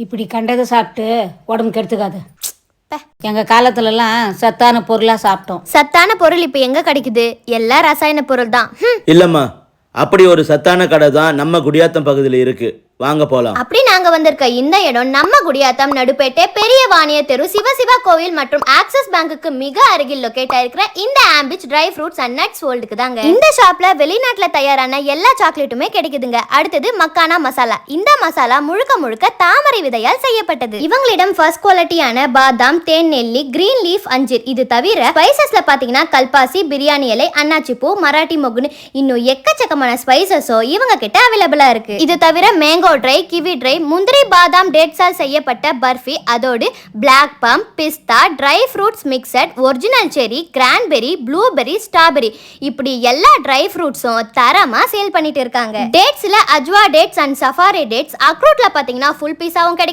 இப்படி கண்டதை சாப்பிட்டு உடம்பு கெடுத்துக்காது. எங்க காலத்துலலாம் சத்தான பொருளா சாப்பிட்டோம். சத்தான பொருள் இப்ப எங்க கிடைக்குது? எல்லாம் ரசாயன பொருள் தான். இல்லம்மா, அப்படி ஒரு சத்தான கடை தான் நம்ம குடியாத்தம் பகுதியில் இருக்கு. வாங்க போலாம். அப்படி நாங்க வந்திருக்க இந்த இடம் நம்ம குடியாத்தம் நடுப்பேட்டை பெரிய வாணிய தெரு சிவசிவா கோவில் மற்றும் ஆக்சிஸ் பேங்குக்கு மிக அருகில் லொகேட் ஆயிருக்கிற இந்த ஆம்பிச் ட்ரை ஃப்ரூட்ஸ் அண்ட் நட்ஸ் வேர்ல்டுக்கு தாங்க. இந்த ஷாப்ல வெளிநாட்டுல தயாரான எல்லா சாக்லேட்டுமே கிடைக்குதுங்க. அடுத்தது மக்கானா மசாலா. இந்த மசாலா முழுக்க முழுக்க தாமரை விதையால் செய்யப்பட்டது. இவங்களிடம் ஃபர்ஸ்ட் குவாலிட்டியான பாதாம், தேன் நெல்லி, கிரீன் லீஃப், அஞ்சீர். இது தவிர ஸ்பைசஸ்ல பாத்தீங்கன்னா கல்பாசி, பிரியாணி இலை, அன்னாச்சி பூ, மராட்டி மொகுன்னு இன்னும் எக்கச்சக்கமான ஸ்பைசஸோ இவங்க கிட்ட அவைலபிளா இருக்கு. இது தவிர மேங்கோ ட்ரை, கிவி ட்ரை, முந்திரி, பாதாம், டேட்ஸால் செய்யப்பட்ட பர்ஃபி, அதோடு பிளாக் பம், pista, dry fruits mixed, original cherry, cranberry, blueberry, strawberry இப்படி எல்லா ட்ரை ஃப்ரூட்ஸும் தரமா சேல் பண்ணிட்டு இருக்காங்க. டேட்ஸ்ல Ajwa dates and safari dates, அக்ரூட்ல பாத்தீங்கன்னா ஃபுல் பீஸாவும் கிடைக்கும்.